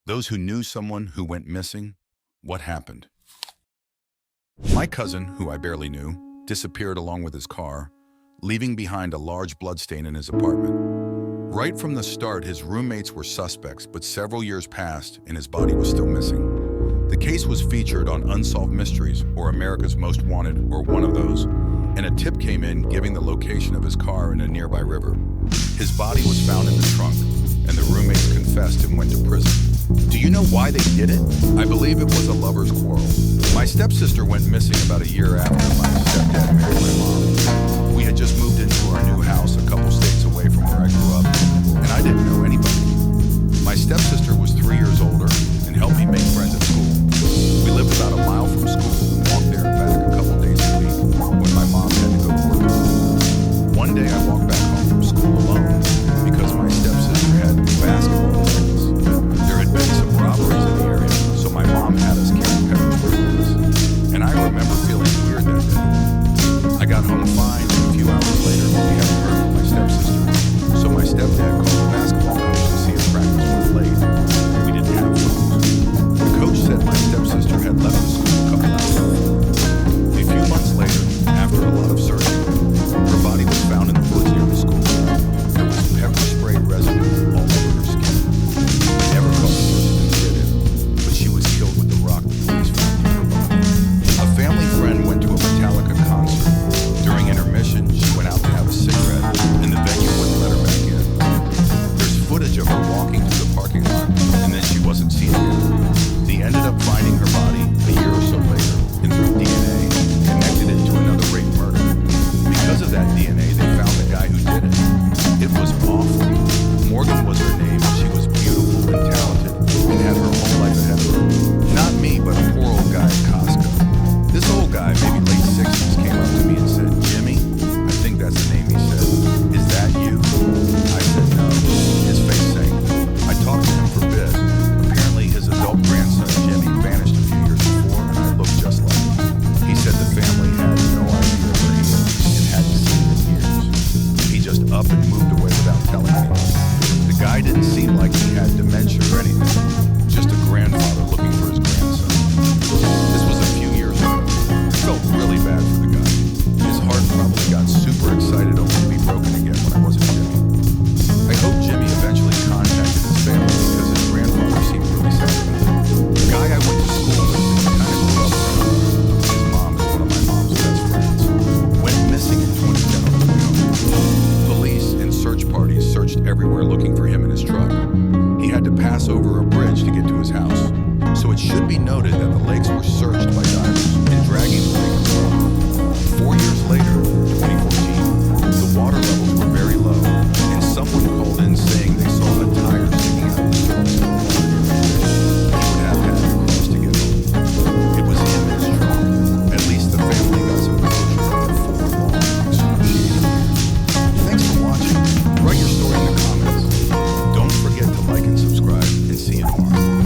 Those who knew someone who went missing, what happened? My cousin, who I barely knew, disappeared along with his car, leaving behind a large bloodstain in his apartment. Right from the start, his roommates were suspects, but several years passed and his body was still missing. The case was featured on Unsolved Mysteries, or America's Most Wanted, or one of those, and a tip came in giving the location of his car in a nearby river. His body was found in the trunk, and the roommates confessed and went to prison. Do you know why they did it? I believe it was a lover's quarrel. My stepsister went missing about a year after my stepdad married my mom. We had just moved into